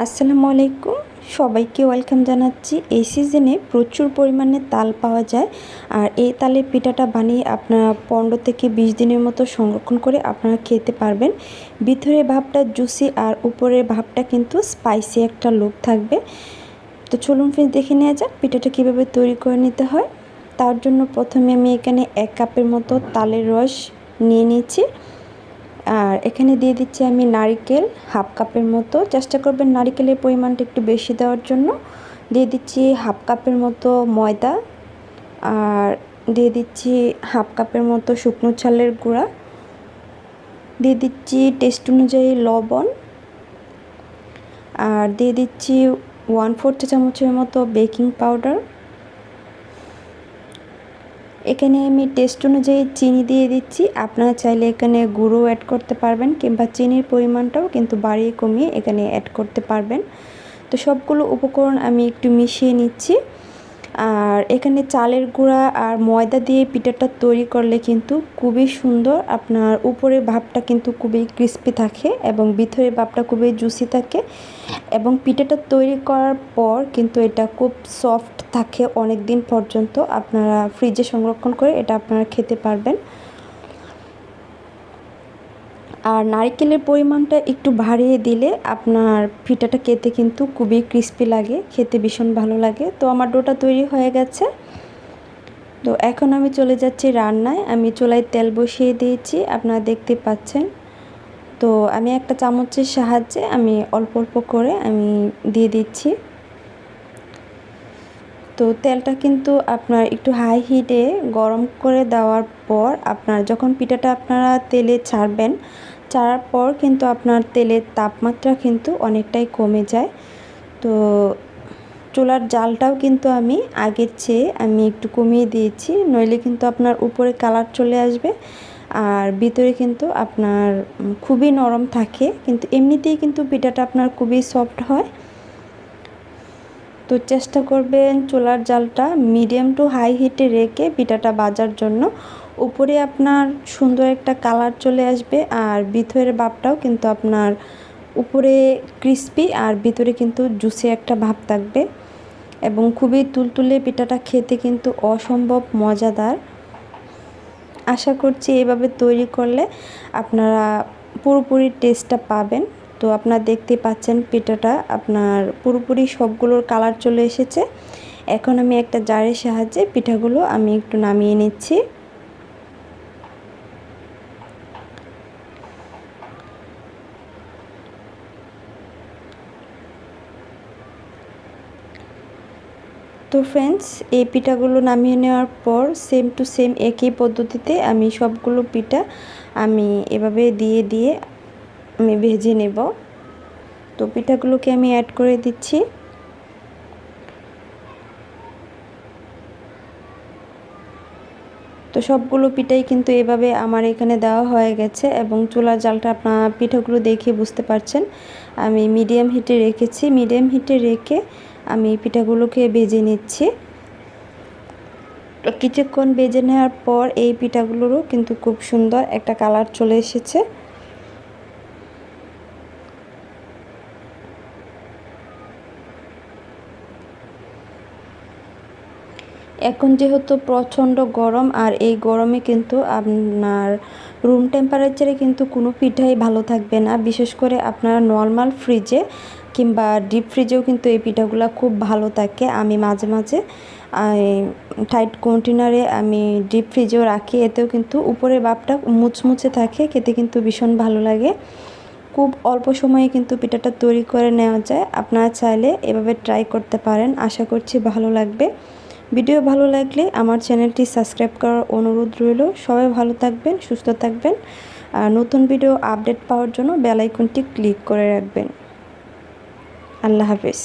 আসসালামু আলাইকুম, সবাইকে ওয়েলকাম জানাচ্ছি। এই সিজনে প্রচুর পরিমাণে তাল পাওয়া যায়, আর এই তালের পিঠাটা বানিয়ে আপনারা 15 থেকে 20 দিনের মতো সংরক্ষণ করে আপনারা খেতে পারবেন। ভিতরের ভাবটা জুসি আর উপরের ভাবটা কিন্তু স্পাইসি একটা লুক থাকবে। তো চলুন ফ্রেন্ডস, দেখে নেওয়া যাক পিঠাটা কীভাবে তৈরি করে নিতে হয়। তার জন্য প্রথমে আমি এখানে 1 কাপের মতো তালের রস নিয়ে নিচ্ছি, আর এখানে দিয়ে দিচ্ছি আমি নারকেল হাফ কাপের মতো। চেষ্টা করবেন নারকেলের পরিমাণটা একটু বেশি দেওয়ার জন্য। দিয়ে দিচ্ছি হাফ কাপের মতো ময়দা, আর দিয়ে দিচ্ছি হাফ কাপের মতো শুকনো চালের গুঁড়া, দিয়ে দিচ্ছি টেস্ট অনুযায়ী লবণ, আর দিয়ে দিচ্ছি 1/4 চা চামচের মতো বেকিং পাউডার। এখানে আমি টেস্ট অনুযায়ী চিনি দিয়ে দিচ্ছি। আপনারা চাইলে এখানে গুঁড়ো অ্যাড করতে পারবেন, কিংবা চিনির পরিমাণটাও কিন্তু বাড়িয়ে কমিয়ে এখানে অ্যাড করতে পারবেন। তো সবগুলো উপকরণ আমি একটু মিশিয়ে নিচ্ছি। আর এখানে চালের গুঁড়া আর ময়দা দিয়ে পিঠাটা তৈরি করলে কিন্তু খুবই সুন্দর, আপনার উপরের ভাবটা কিন্তু খুবই ক্রিস্পি থাকে এবং ভিতরের ভাবটা খুবই জুসি থাকে, এবং পিঠাটা তৈরি করার পর কিন্তু এটা খুব সফট থাকে অনেক দিন পর্যন্ত। আপনারা ফ্রিজে সংরক্ষণ করে এটা আপনারা খেতে পারবেন। আর নারকেলের পরিমাণটা একটু বাড়িয়ে দিলে আপনার পিঠাটা খেতে কিন্তু খুবই ক্রিস্পি লাগে, খেতে ভীষণ ভালো লাগে। তো আমার ডোটা তৈরি হয়ে গেছে। তো এখন আমি চলে যাচ্ছি রান্নায়। আমি চুলায় তেল বসিয়ে দিয়েছি, আপনারা দেখতে পাচ্ছেন। তো আমি একটা চামচের সাহায্যে আমি অল্প অল্প করে আমি দিয়ে দিচ্ছি। তো তেলটা কিন্তু আপনার একটু হাই হিটে গরম করে দেওয়ার পর আপনার যখন পিঠাটা আপনারা তেলে ছাড়বেন, ছাড়ার পর কিন্তু আপনার তেলের তাপমাত্রা কিন্তু অনেকটাই কমে যায়। তো চুলার জালটাও কিন্তু আমি আগের চেয়ে আমি একটু কমিয়ে দিয়েছি, নইলে কিন্তু আপনার উপরে কালার চলে আসবে আর ভিতরে কিন্তু আপনার খুবই নরম থাকে, কিন্তু এমনিতেই কিন্তু পিঠাটা আপনার খুবই সফট হয়। তো চেষ্টা করবেন চুলার জালটা মিডিয়াম টু হাই হিটে রেখে পিঠাটা ভাজার জন্য। উপরে আপনার সুন্দর একটা কালার চলে আসবে, আর ভিতরের ভাবটাও কিন্তু আপনার উপরে ক্রিস্পি আর ভিতরে কিন্তু জুসি একটা ভাব থাকবে, এবং খুবই তুলতুলে পিঠাটা খেতে কিন্তু অসম্ভব মজাদার। আশা করছি এভাবে তৈরি করলে আপনারা পুরোপুরি টেস্টটা পাবেন। তো আপনারা দেখতে পাচ্ছেন পিঠাটা আপনার পুরোপুরি সবগুলোর কালার চলে এসেছে। এখন আমি একটা জারের সাহায্যে পিঠাগুলো আমি একটু নামিয়ে নিচ্ছি। তো ফ্রেন্ডস, এই পিঠাগুলো নামিয়ে নেওয়ার পর সেম টু সেম একই পদ্ধতিতে আমি সবগুলো পিঠা আমি এভাবে দিয়ে দিয়ে আমি ভেজে নেব। তো পিঠাগুলোকে আমি অ্যাড করে দিচ্ছি। তো সবগুলো পিঠাই কিন্তু এভাবে আমার এখানে দেওয়া হয়ে গেছে, এবং চুলার জালটা আপনার পিঠাগুলো দেখে বুঝতে পারছেন আমি মিডিয়াম হিটে রেখেছি। মিডিয়াম হিটে রেখে আমি পিঠাগুলোকে ভেজে নিচ্ছি। তো কিছুক্ষণ ভেজে নেওয়ার পর এই পিঠাগুলোরও কিন্তু খুব সুন্দর একটা কালার চলে এসেছে। এখন যেহেতু প্রচণ্ড গরম, আর এই গরমে কিন্তু আপনার রুম টেম্পারেচারে কিন্তু কোনো পিঠাই ভালো থাকবে না। বিশেষ করে আপনার নর্মাল ফ্রিজে কিংবা ডিপ ফ্রিজেও কিন্তু এই পিঠাগুলো খুব ভালো থাকে। আমি মাঝে মাঝে টাইট কন্টেনারে আমি ডিপ ফ্রিজেও রাখি, এতেও কিন্তু উপরের ভাবটা মুচমুচে থাকে, খেতে কিন্তু ভীষণ ভালো লাগে। খুব অল্প সময়ে কিন্তু পিঠাটা তৈরি করে নেওয়া যায়। আপনারা চাইলে এভাবে ট্রাই করতে পারেন, আশা করছি ভালো লাগবে। ভিডিও ভালো লাগলে আমার চ্যানেলটি সাবস্ক্রাইব করার অনুরোধ রইল। সবাই ভালো থাকবেন, সুস্থ থাকবেন, আর নতুন ভিডিও আপডেট পাওয়ার জন্য বেল আইকনটি ক্লিক করে রাখবেন। আল্লাহ হাফেজ।